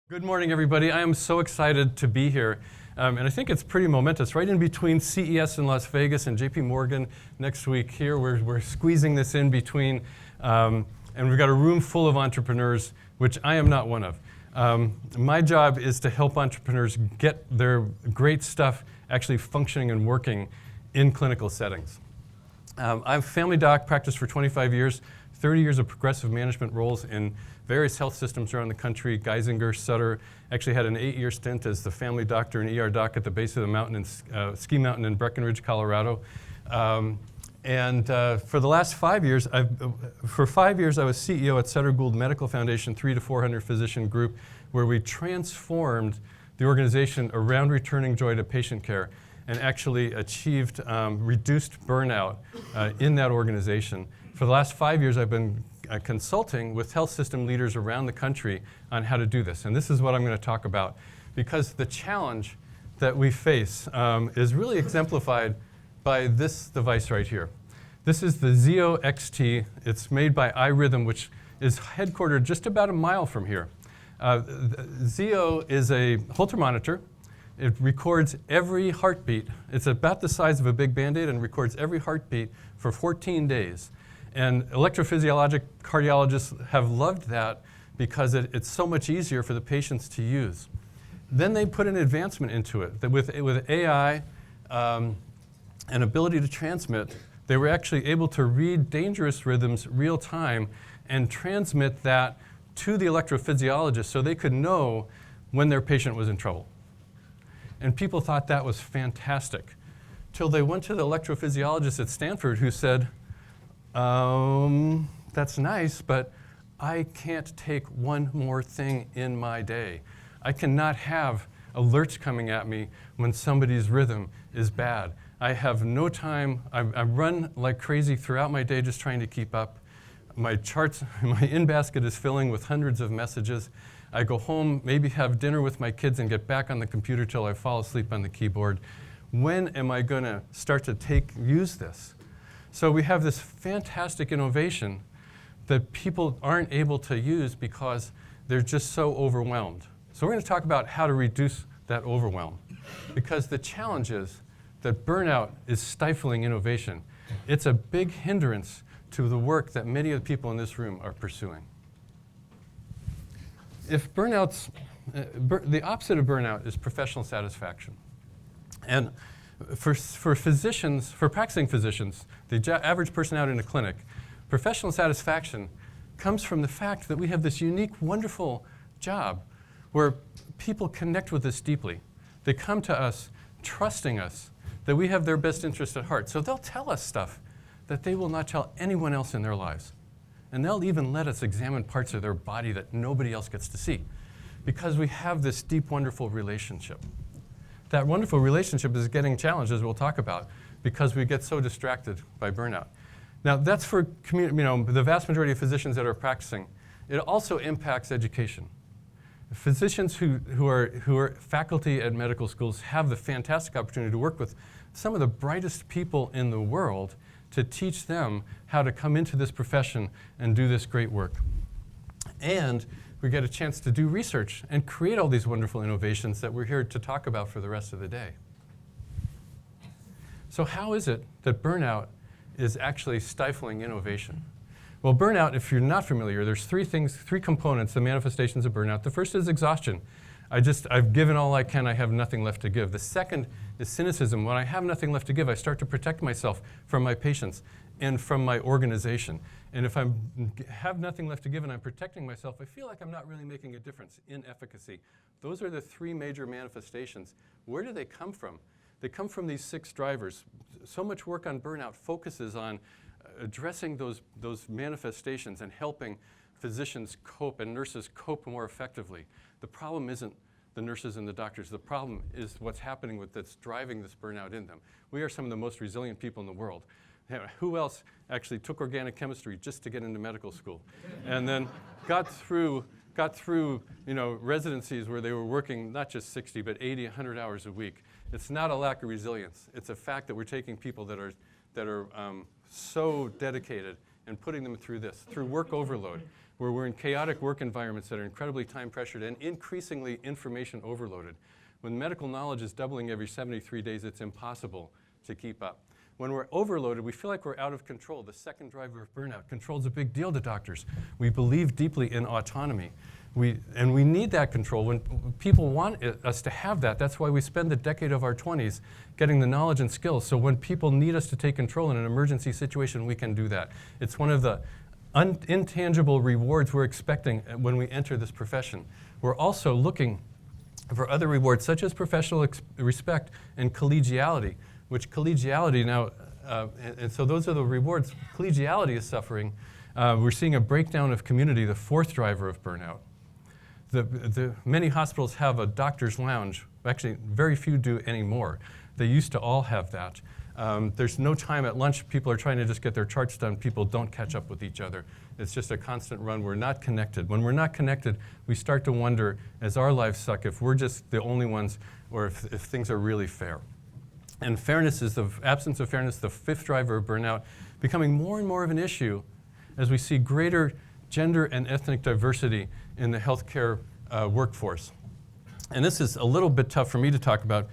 Good morning, everybody. I am so excited to be here. And I think it's pretty momentous. Right in between CES in Las Vegas and JP Morgan next week here, we're squeezing this in between. And we've got a room full of entrepreneurs, which I am not one of. My job is to help entrepreneurs get their great stuff actually functioning and working in clinical settings. I'm a family doc, practiced for 25 years, 30 years of progressive management roles in various health systems around the country. Geisinger, Sutter, actually had an 8-year stint as the family doctor and ER doc at the base of the mountain, in Ski Mountain in Breckenridge, Colorado. For the last 5 years, for 5 years I was CEO at Sutter Gould Medical Foundation, 300 to 400 physician group, where we transformed the organization around returning joy to patient care and actually achieved reduced burnout in that organization. For the last 5 years, I've been consulting with health system leaders around the country on how to do this. And this is what I'm going to talk about, because the challenge that we face is really exemplified by this device right here. This is the Zeo XT. It's made by iRhythm, which is headquartered just about a mile from here. Zeo is a Holter monitor. It records every heartbeat. It's about the size of a big Band-Aid and records every heartbeat for 14 days. And electrophysiologic cardiologists have loved that because it's so much easier for the patients to use. Then they put an advancement into it. That with AI and ability to transmit, they were actually able to read dangerous rhythms real time and transmit that to the electrophysiologist so they could know when their patient was in trouble. And people thought that was fantastic, till they went to the electrophysiologist at Stanford who said, that's nice, but I can't take one more thing in my day. I cannot have alerts coming at me when somebody's rhythm is bad. I have no time. I run like crazy throughout my day just trying to keep up. My charts, my in-basket is filling with hundreds of messages. I go home, maybe have dinner with my kids and get back on the computer till I fall asleep on the keyboard. When am I going to start to use this? So we have this fantastic innovation that people aren't able to use because they're just so overwhelmed. So we're going to talk about how to reduce that overwhelm, because the challenge is that burnout is stifling innovation. It's a big hindrance to the work that many of the people in this room are pursuing. If burnout's, the opposite of burnout is professional satisfaction. And for physicians, for practicing physicians, the average person out in a clinic, professional satisfaction comes from the fact that we have this unique, wonderful job where people connect with us deeply. They come to us trusting us that we have their best interest at heart. So they'll tell us stuff that they will not tell anyone else in their lives. And they'll even let us examine parts of their body that nobody else gets to see, because we have this deep, wonderful relationship. That wonderful relationship is getting challenged, as we'll talk about, because we get so distracted by burnout. Now, that's for the vast majority of physicians that are practicing. It also impacts education. Physicians who are faculty at medical schools have the fantastic opportunity to work with some of the brightest people in the world to teach them how to come into this profession and do this great work. And we get a chance to do research and create all these wonderful innovations that we're here to talk about for the rest of the day. So how is it that burnout is actually stifling innovation? Well, burnout, if you're not familiar, there's three components, the manifestations of burnout. The first is exhaustion. I've given all I can, I have nothing left to give. The second is cynicism. When I have nothing left to give, I start to protect myself from my patients and from my organization. And if I have nothing left to give and I'm protecting myself, I feel like I'm not really making a difference in efficacy. Those are the three major manifestations. Where do they come from? They come from these 6 drivers. So much work on burnout focuses on addressing those manifestations and helping physicians cope and nurses cope more effectively. The problem isn't the nurses and the doctors. The problem is what's happening that's driving this burnout in them. We are some of the most resilient people in the world. Who else actually took organic chemistry just to get into medical school, and then got through residencies where they were working not just 60 but 80, 100 hours a week? It's not a lack of resilience. It's a fact that we're taking people that are so dedicated and putting them through work overload. where we're in chaotic work environments that are incredibly time pressured and increasingly information overloaded. When medical knowledge is doubling every 73 days, it's impossible to keep up. When we're overloaded, we feel like we're out of control. The second driver of burnout. Control is a big deal to doctors. We believe deeply in autonomy. And we need that control. When people want us to have that, that's why we spend the decade of our 20s getting the knowledge and skills. So when people need us to take control in an emergency situation, we can do that. It's one of the intangible rewards we're expecting when we enter this profession. We're also looking for other rewards, such as professional respect and collegiality, which collegiality now, and so those are the rewards. Collegiality is suffering. We're seeing a breakdown of community, the fourth driver of burnout. Many hospitals have a doctor's lounge. Actually, very few do anymore. They used to all have that. There's no time at lunch. People are trying to just get their charts done. People don't catch up with each other. It's just a constant run. We're not connected. When we're not connected, we start to wonder, as our lives suck, if we're just the only ones or if things are really fair. And fairness is the absence of fairness, the fifth driver of burnout, becoming more and more of an issue as we see greater gender and ethnic diversity in the healthcare workforce. And this is a little bit tough for me to talk about.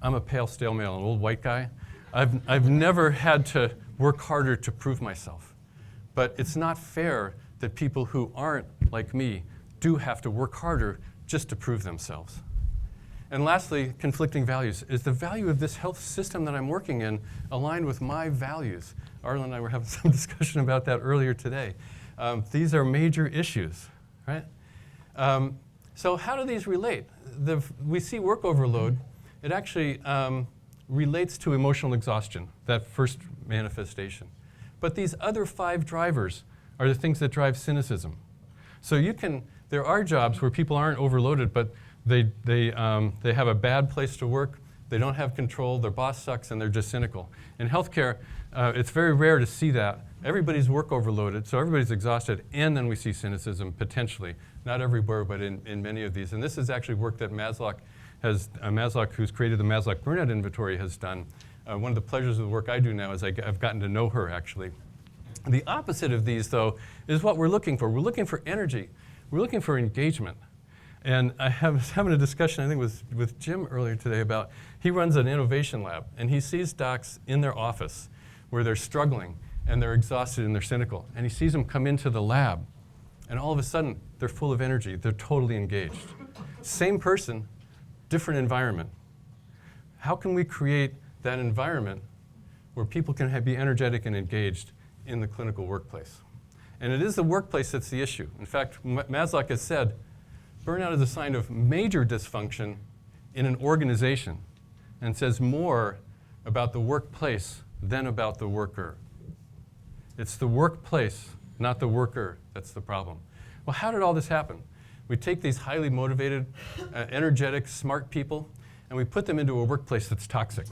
I'm a pale, stale male, an old white guy. I've never had to work harder to prove myself. But it's not fair that people who aren't like me do have to work harder just to prove themselves. And lastly, conflicting values. Is the value of this health system that I'm working in aligned with my values? Arlen and I were having some discussion about that earlier today. These are major issues, right? So how do these relate? We see work overload. It actually relates to emotional exhaustion, that first manifestation. But these other 5 drivers are the things that drive cynicism. So there are jobs where people aren't overloaded, but they have a bad place to work, they don't have control, their boss sucks, and they're just cynical. In healthcare, it's very rare to see that. Everybody's work overloaded, so everybody's exhausted, and then we see cynicism potentially. Not everywhere, but in many of these. And this is actually work that Maslow, who's created the Maslow Burnout Inventory, has done. One of the pleasures of the work I do now is I've gotten to know her, actually. The opposite of these, though, is what we're looking for. We're looking for energy. We're looking for engagement. And I was having a discussion, I think, with Jim earlier today about, he runs an innovation lab, and he sees docs in their office where they're struggling, and they're exhausted, and they're cynical. And he sees them come into the lab, and all of a sudden, they're full of energy. They're totally engaged. Same person, different environment. How can we create that environment where people can be energetic and engaged in the clinical workplace? And it is the workplace that's the issue. In fact, Maslow has said, burnout is a sign of major dysfunction in an organization and says more about the workplace than about the worker. It's the workplace, not the worker, that's the problem. Well, how did all this happen? We take these highly motivated, energetic, smart people, and we put them into a workplace that's toxic.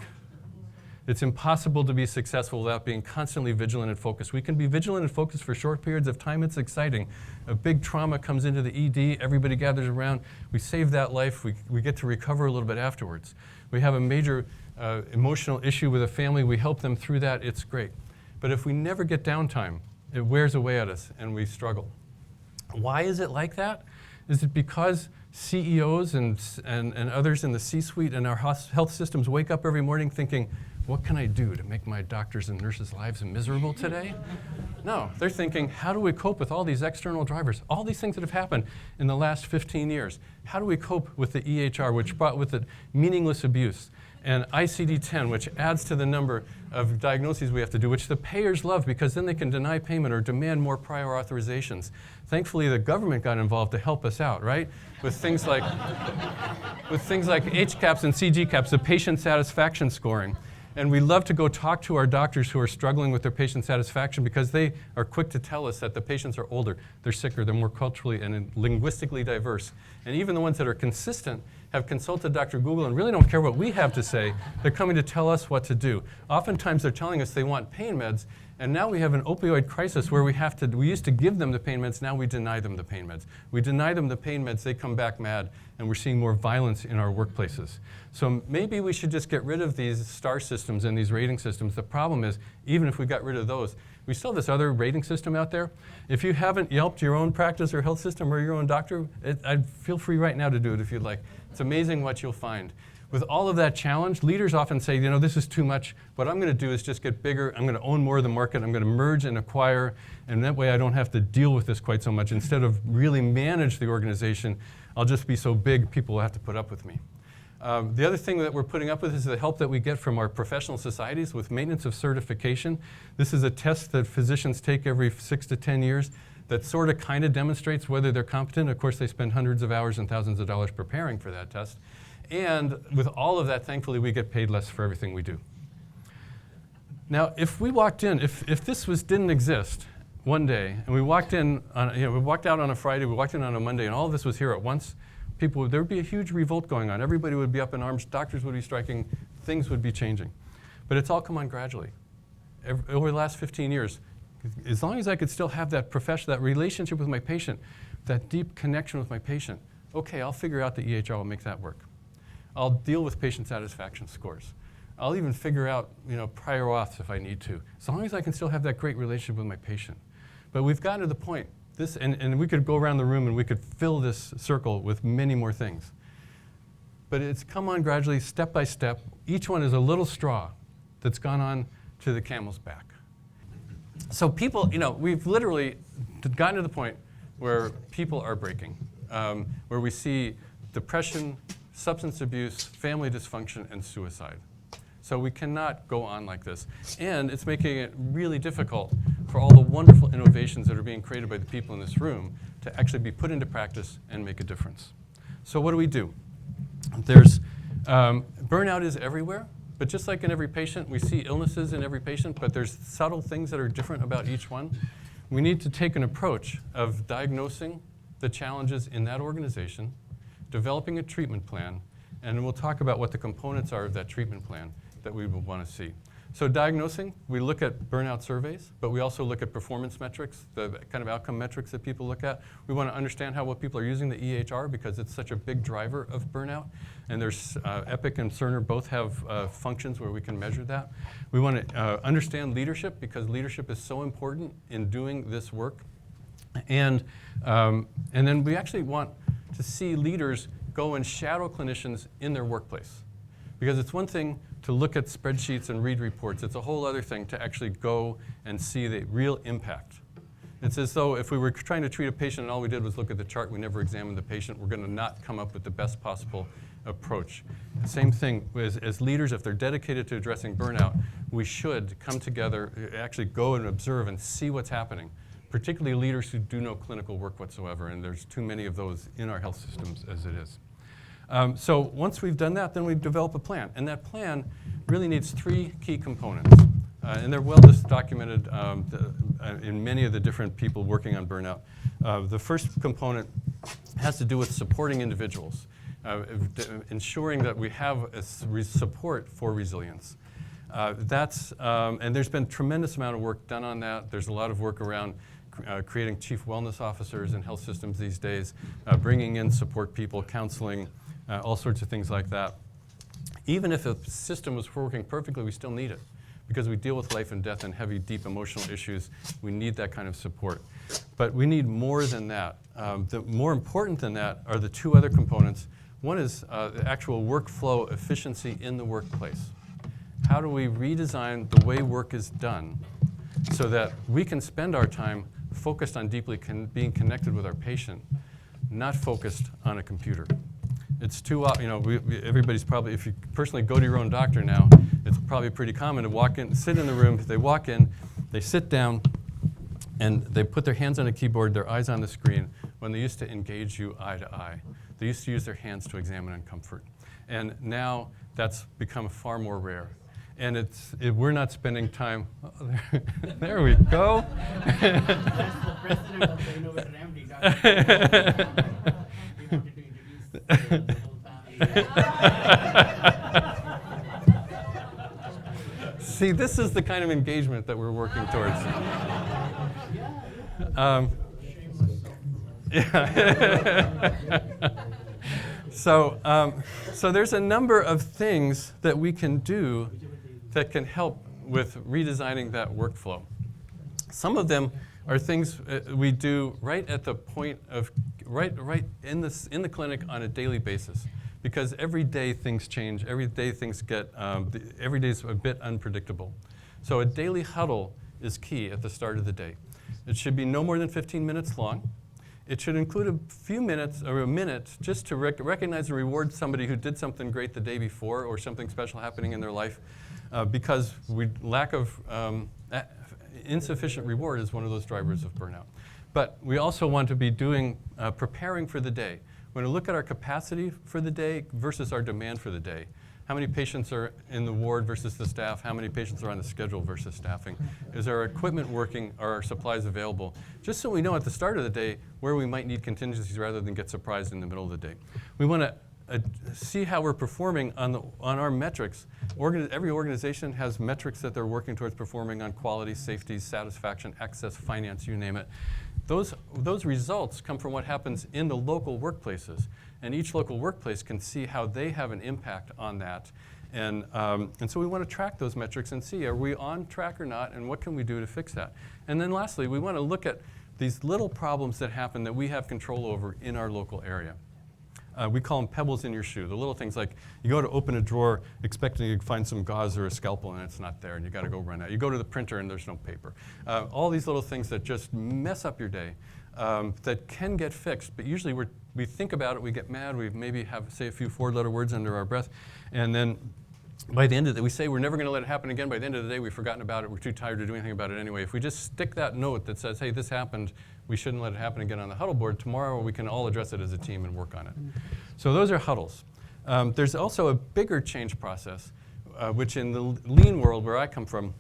It's impossible to be successful without being constantly vigilant and focused. We can be vigilant and focused for short periods of time. It's exciting. A big trauma comes into the ED. Everybody gathers around. We save that life. We get to recover a little bit afterwards. We have a major emotional issue with a family. We help them through that. It's great. But if we never get downtime, it wears away at us, and we struggle. Why is it like that? Is it because CEOs and others in the C-suite and our health systems wake up every morning thinking, what can I do to make my doctors' and nurses' lives miserable today? No, they're thinking, how do we cope with all these external drivers, all these things that have happened in the last 15 years? How do we cope with the EHR, which brought with it meaningless abuse, and ICD-10, which adds to the number of diagnoses we have to do, which the payers love because then they can deny payment or demand more prior authorizations. Thankfully, the government got involved to help us out, right? With things like HCAHPS and CGCAHPS, the patient satisfaction scoring. And we love to go talk to our doctors who are struggling with their patient satisfaction because they are quick to tell us that the patients are older, they're sicker, they're more culturally and linguistically diverse. And even the ones that are consistent have consulted Dr. Google and really don't care what we have to say. They're coming to tell us what to do. Oftentimes they're telling us they want pain meds, and now we have an opioid crisis where we used to give them the pain meds, now we deny them the pain meds. We deny them the pain meds, they come back mad, and we're seeing more violence in our workplaces. So maybe we should just get rid of these star systems and these rating systems. The problem is, even if we got rid of those, we still have this other rating system out there. If you haven't Yelped your own practice or health system or your own doctor, I'd feel free right now to do it if you'd like. It's amazing what you'll find. With all of that challenge, leaders often say, this is too much. What I'm going to do is just get bigger. I'm going to own more of the market. I'm going to merge and acquire, and that way I don't have to deal with this quite so much. Instead of really manage the organization, I'll just be so big people will have to put up with me. The other thing that we're putting up with is the help that we get from our professional societies with maintenance of certification. This is a test that physicians take every 6 to 10 years that sort of kind of demonstrates whether they're competent. Of course, they spend hundreds of hours and thousands of dollars preparing for that test. And with all of that, thankfully, we get paid less for everything we do. Now, if we walked in, if this didn't exist one day, and we walked in, we walked out on a Friday, we walked in on a Monday, and all of this was here at once, there would be a huge revolt going on. Everybody would be up in arms, doctors would be striking, things would be changing. But it's all come on gradually. Over the last 15 years, as long as I could still have that that relationship with my patient, that deep connection with my patient, okay, I'll figure out the EHR, I'll make that work. I'll deal with patient satisfaction scores. I'll even figure out prior auths if I need to, as long as I can still have that great relationship with my patient. But we've gotten to the point, and we could go around the room and we could fill this circle with many more things. But it's come on gradually, step by step. Each one is a little straw that's gone on to the camel's back. So people, we've literally gotten to the point where people are breaking, where we see depression, substance abuse, family dysfunction, and suicide. So we cannot go on like this. And it's making it really difficult for all the wonderful innovations that are being created by the people in this room to actually be put into practice and make a difference. So what do? Burnout is everywhere, but just like in every patient, we see illnesses in every patient, but there's subtle things that are different about each one. We need to take an approach of diagnosing the challenges in that organization, developing a treatment plan, and we'll talk about what the components are of that treatment plan that we would want to see. So diagnosing, we look at burnout surveys, but we also look at performance metrics, the kind of outcome metrics that people look at. We want to understand what people are using the EHR because it's such a big driver of burnout. And there's Epic and Cerner both have functions where we can measure that. We want to understand leadership because leadership is so important in doing this work. And then we actually want to see leaders go and shadow clinicians in their workplace. Because it's one thing to look at spreadsheets and read reports. It's a whole other thing to actually go and see the real impact. It's as though if we were trying to treat a patient and all we did was look at the chart, we never examined the patient, we're going to not come up with the best possible approach. Same thing as leaders, if they're dedicated to addressing burnout, we should come together, actually go and observe and see what's happening, particularly leaders who do no clinical work whatsoever, and there's too many of those in our health systems as it is. So once we've done that, then we develop a plan. And that plan really needs 3 key components. And they're well documented in many of the different people working on burnout. The first component has to do with supporting individuals, ensuring that we have support for resilience. And there's been a tremendous amount of work done on that. There's a lot of work around creating chief wellness officers in health systems these days, bringing in support people, counseling, all sorts of things like that. Even if a system was working perfectly, we still need it because we deal with life and death and heavy, deep emotional issues. We need that kind of support. But we need more than that. More important than that are the 2 other components. One is the actual workflow efficiency in the workplace. How do we redesign the way work is done so that we can spend our time focused on deeply being connected with our patient, not focused on a computer. It's too, everybody's probably, if you personally go to your own doctor now, it's probably pretty common to walk in, sit in the room. They walk in, they sit down, and they put their hands on a keyboard, their eyes on the screen, when they used to engage you eye to eye. They used to use their hands to examine and comfort. And now that's become far more rare. And we're not spending time, there we go. That's the president of the InnovatorMD, Dr. We wanted to introduce the whole family. See, this is the kind of engagement that we're working towards. Yeah. So there's a number of things that we can do that can help with redesigning that workflow. Some of them are things we do right at the point of, right in the clinic on a daily basis. Because every day things change, every day things get, every day is a bit unpredictable. So a daily huddle is key at the start of the day. It should be no more than 15 minutes long. It should include a few minutes, or a minute, just to recognize and reward somebody who did something great the day before or something special happening in their life, because lack of insufficient reward is one of those drivers of burnout. But we also want to be preparing for the day. When we look at our capacity for the day versus our demand for the day, how many patients are in the ward versus the staff? How many patients are on the schedule versus staffing? Is our equipment working? Are our supplies available? Just so we know at the start of the day where we might need contingencies rather than get surprised in the middle of the day. We want to see how we're performing on our metrics. Every organization has metrics that they're working towards performing on: quality, safety, satisfaction, access, finance, you name it. Those results come from what happens in the local workplaces. And each local workplace can see how they have an impact on that. And so we want to track those metrics and see, are we on track or not, and what can we do to fix that? And then lastly, we want to look at these little problems that happen that we have control over in our local area. We call them pebbles in your shoe. The little things like you go to open a drawer expecting to find some gauze or a scalpel and it's not there and you got to go run out. You go to the printer and there's no paper. All these little things that just mess up your day that can get fixed, but usually we think about it, we get mad, we maybe say a few four-letter words under our breath, and then by the end of it, we say we're never going to let it happen again. By the end of the day, we've forgotten about it. We're too tired to do anything about it anyway. If we just stick that note that says, hey, this happened, we shouldn't let it happen again on the huddle board, tomorrow we can all address it as a team and work on it. So those are huddles. There's also a bigger change process, which in the lean world where I come from,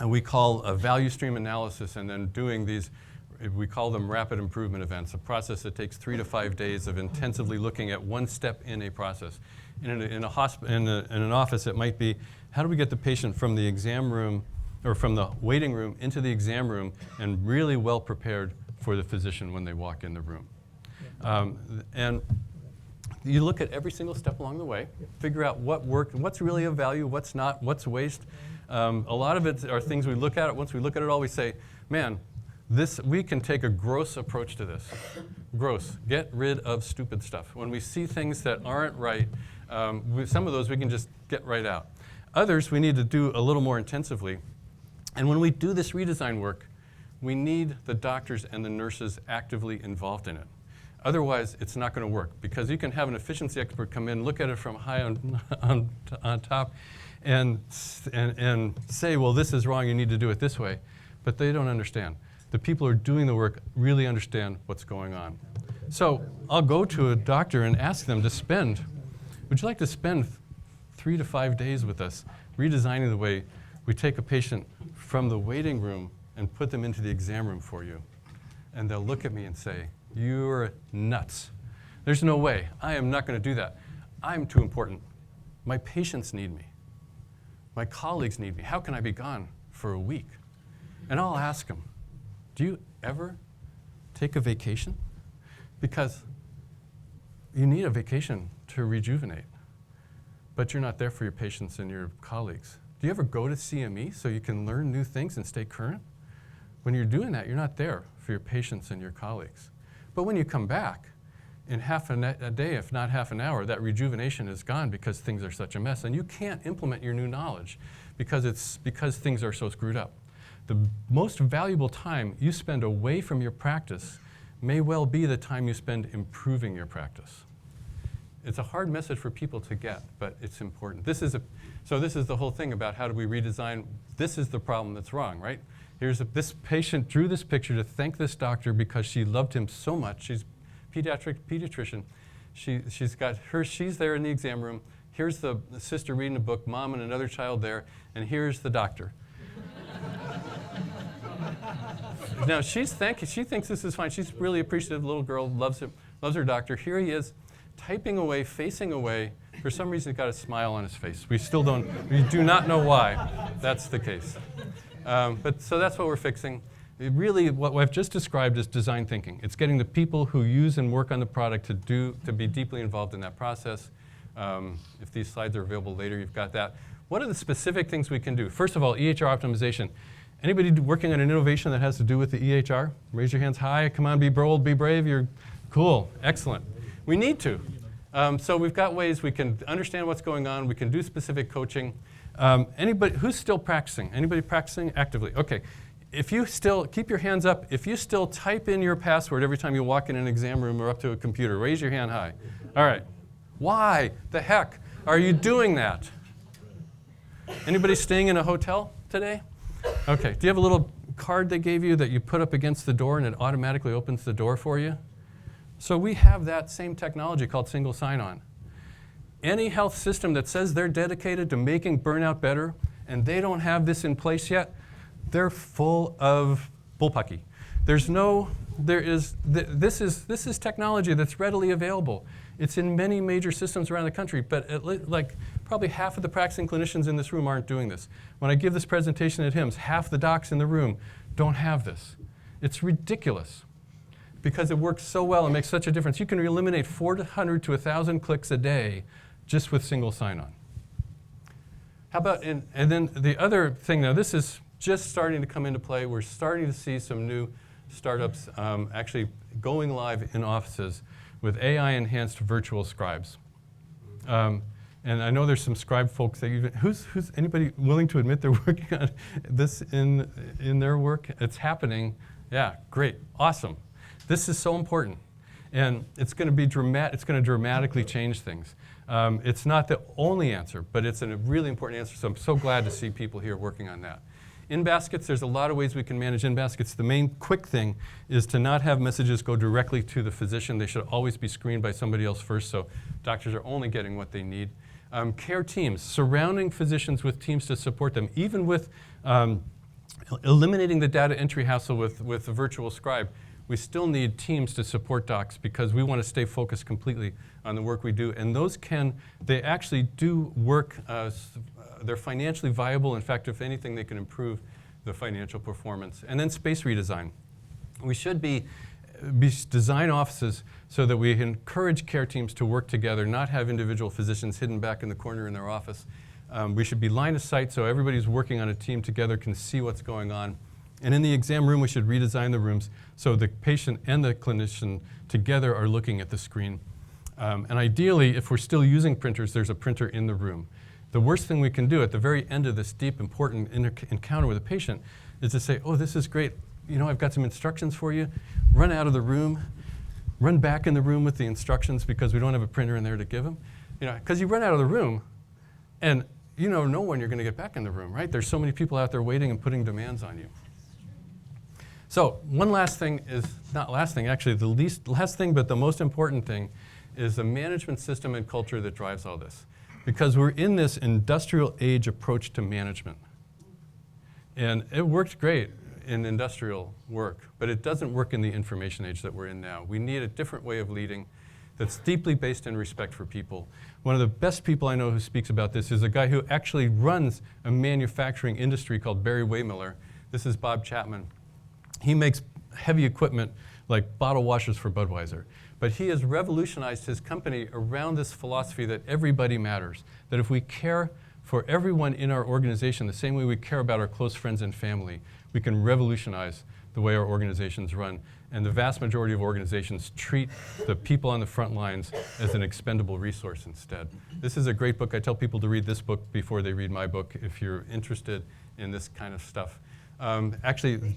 we call a value stream analysis, and then doing these, we call them rapid improvement events, a process that takes 3 to 5 days of intensively looking at one step in a process. In an office, it might be, how do we get the patient from the exam room or from the waiting room into the exam room and really well prepared for the physician when they walk in the room? And you look at every single step along the way, figure out what worked, what's really of value, what's not, what's waste. A lot of it are things we look at. Once we look at it all, we say, man, we can take a gross approach to this. Gross. Get rid of stupid stuff. When we see things that aren't right, some of those we can just get right out. Others we need to do a little more intensively. And when we do this redesign work, we need the doctors and the nurses actively involved in it. Otherwise, it's not going to work, because you can have an efficiency expert come in, look at it from high on top, and say, well, this is wrong, you need to do it this way. But they don't understand. The people who are doing the work really understand what's going on. So I'll go to a doctor and ask them to would you like to spend 3 to 5 days with us redesigning the way we take a patient from the waiting room and put them into the exam room for you? And they'll look at me and say, you're nuts. There's no way. I am not going to do that. I'm too important. My patients need me. My colleagues need me. How can I be gone for a week? And I'll ask them, do you ever take a vacation? Because you need a vacation to rejuvenate, but you're not there for your patients and your colleagues. Do you ever go to CME so you can learn new things and stay current? When you're doing that, you're not there for your patients and your colleagues. But when you come back, in half a day, if not half an hour, that rejuvenation is gone because things are such a mess, and you can't implement your new knowledge because things are so screwed up. The most valuable time you spend away from your practice may well be the time you spend improving your practice. It's a hard message for people to get, but it's important. So this is the whole thing about how do we redesign. This is the problem that's wrong, right? This patient drew this picture to thank this doctor because she loved him so much. She's a pediatrician. She's there in the exam room. Here's the sister reading a book, mom and another child there, and here's the doctor. Now she thinks this is fine. She's really appreciative. The little girl loves her doctor. Here he is, typing away, facing away. For some reason, he's got a smile on his face. We do not know why that's the case. So that's what we're fixing. Really, what I've just described is design thinking. It's getting the people who use and work on the product to be deeply involved in that process. If these slides are available later, you've got that. What are the specific things we can do? First of all, EHR optimization. Anybody working on an innovation that has to do with the EHR? Raise your hands high. Come on, be bold, be brave. You're cool. Excellent. We need to. So we've got ways we can understand what's going on. We can do specific coaching. Anybody who's still practicing? Anybody practicing actively? Okay. If you still, keep your hands up. If you still type in your password every time you walk in an exam room or up to a computer, raise your hand high. All right. Why the heck are you doing that? Anybody staying in a hotel today? Okay. Do you have a little card they gave you that you put up against the door and it automatically opens the door for you? So we have that same technology called single sign-on. Any health system that says they're dedicated to making burnout better and they don't have this in place yet, they're full of bullpucky. This is technology that's readily available. It's in many major systems around the country, but probably half of the practicing clinicians in this room aren't doing this. When I give this presentation at HIMSS, half the docs in the room don't have this. It's ridiculous because it works so well and makes such a difference. You can eliminate 400 to 1,000 clicks a day just with single sign-on. How about, and then the other thing, now this is just starting to come into play. We're starting to see some new startups actually going live in offices with AI-enhanced virtual scribes. And I know there's some scribe folks that even, who's anybody willing to admit they're working on this in their work? It's happening. Yeah, great, awesome. This is so important. And it's going to be it's going to dramatically change things. It's not the only answer, but it's a really important answer. So I'm so glad to see people here working on that. In baskets, there's a lot of ways we can manage in baskets. The main quick thing is to not have messages go directly to the physician. They should always be screened by somebody else first, so doctors are only getting what they need. Care teams, surrounding physicians with teams to support them, even with eliminating the data entry hassle with the virtual scribe. We still need teams to support docs because we want to stay focused completely on the work we do. And those they actually do work, they're financially viable. In fact, if anything, they can improve the financial performance. And then space redesign. We should be design offices so that we encourage care teams to work together, not have individual physicians hidden back in the corner in their office. We should be line of sight so everybody who's working on a team together can see what's going on. And in the exam room, we should redesign the rooms so the patient and the clinician together are looking at the screen. And ideally, if we're still using printers, there's a printer in the room. The worst thing we can do at the very end of this deep, important encounter with a patient is to say, oh, this is great. You know, I've got some instructions for you. Run out of the room. Run back in the room with the instructions because we don't have a printer in there to give them. You know, because you run out of the room and you know when you're going to get back in the room, right? There's so many people out there waiting and putting demands on you. So one last thing is, not last thing, actually the last thing, but the most important thing is the management system and culture that drives all this. Because we're in this industrial age approach to management. And it worked great in industrial work, but it doesn't work in the information age that we're in now. We need a different way of leading that's deeply based in respect for people. One of the best people I know who speaks about this is a guy who actually runs a manufacturing industry called Barry Waymiller. This is Bob Chapman. He makes heavy equipment like bottle washers for Budweiser. But he has revolutionized his company around this philosophy that everybody matters, that if we care for everyone in our organization the same way we care about our close friends and family, we can revolutionize the way our organizations run. And the vast majority of organizations treat the people on the front lines as an expendable resource instead. This is a great book. I tell people to read this book before they read my book if you're interested in this kind of stuff. Actually,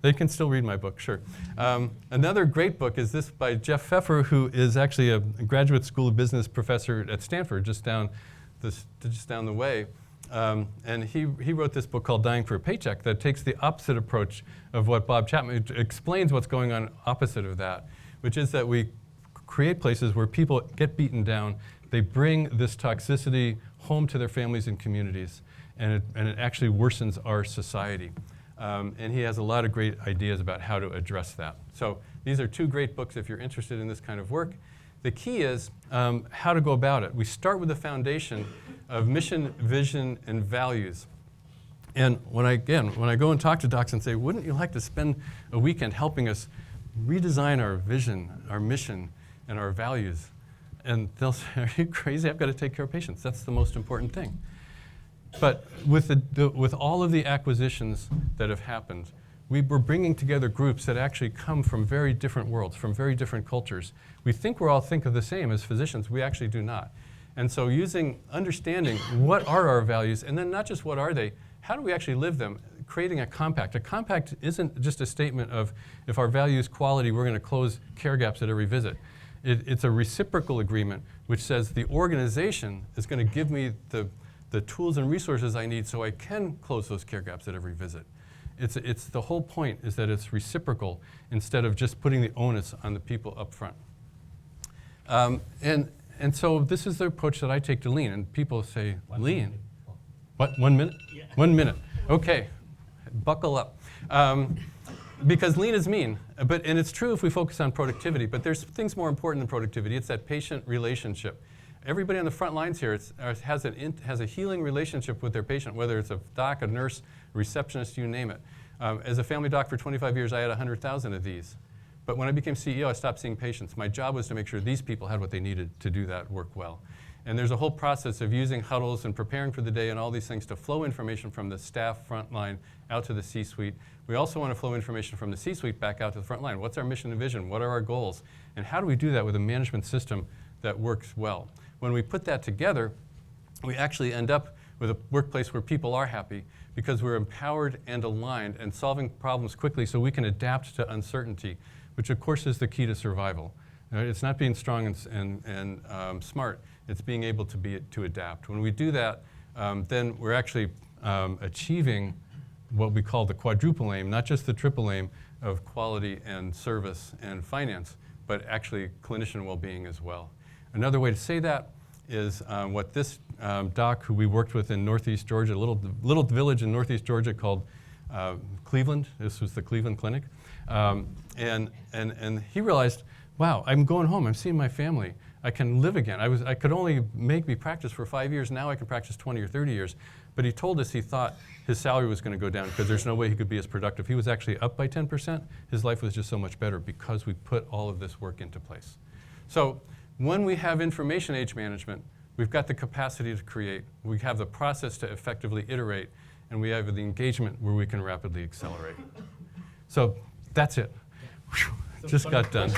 they can still read my book, sure. Another great book is this by Jeff Pfeffer, who is actually a graduate school of business professor at Stanford, just down the way. And he wrote this book called Dying for a Paycheck that takes the opposite approach of what Bob Chapman explains what's going on opposite of that, which is that we create places where people get beaten down. They bring this toxicity home to their families and communities, and it actually worsens our society. And he has a lot of great ideas about how to address that. So these are two great books if you're interested in this kind of work. The key is how to go about it. We start with the foundation of mission, vision, and values. And when I go and talk to docs and say, wouldn't you like to spend a weekend helping us redesign our vision, our mission, and our values? And they'll say, are you crazy? I've got to take care of patients. That's the most important thing. But with all of the acquisitions that have happened, we're bringing together groups that actually come from very different worlds, from very different cultures. We think we all think of the same as physicians. We actually do not. And so understanding what are our values, and then not just what are they, how do we actually live them, creating a compact. A compact isn't just a statement of if our value is quality, we're going to close care gaps at every visit. It's a reciprocal agreement which says the organization is going to give me the tools and resources I need so I can close those care gaps at every visit. It's the whole point is that it's reciprocal instead of just putting the onus on the people up front. And so this is the approach that I take to lean. And people say, lean? What, 1 minute? Yeah. 1 minute. Okay, buckle up. Because lean is mean, and it's true if we focus on productivity, but there's things more important than productivity. It's that patient relationship. Everybody on the front lines here has a healing relationship with their patient, whether it's a doc, a nurse, a receptionist, you name it. As a family doc for 25 years, I had 100,000 of these. But when I became CEO, I stopped seeing patients. My job was to make sure these people had what they needed to do that work well. And there's a whole process of using huddles and preparing for the day and all these things to flow information from the staff front line out to the C-suite. We also want to flow information from the C-suite back out to the front line. What's our mission and vision? What are our goals? And how do we do that with a management system that works well? When we put that together, we actually end up with a workplace where people are happy because we're empowered and aligned and solving problems quickly so we can adapt to uncertainty, which of course is the key to survival. It's not being strong and smart, it's being able to adapt. When we do that, then we're actually achieving what we call the quadruple aim, not just the triple aim of quality and service and finance, but actually clinician well-being as well. Another way to say that is what this doc who we worked with in Northeast Georgia, a little village in Northeast Georgia called Cleveland. This was the Cleveland Clinic. And he realized, wow, I'm going home, I'm seeing my family. I can live again. I could only make me practice for 5 years. Now I can practice 20 or 30 years. But he told us he thought his salary was going to go down because there's no way he could be as productive. He was actually up by 10%. His life was just so much better because we put all of this work into place. So when we have information age management, we've got the capacity to create. We have the process to effectively iterate. And we have the engagement where we can rapidly accelerate. So that's it. Whew, just got done.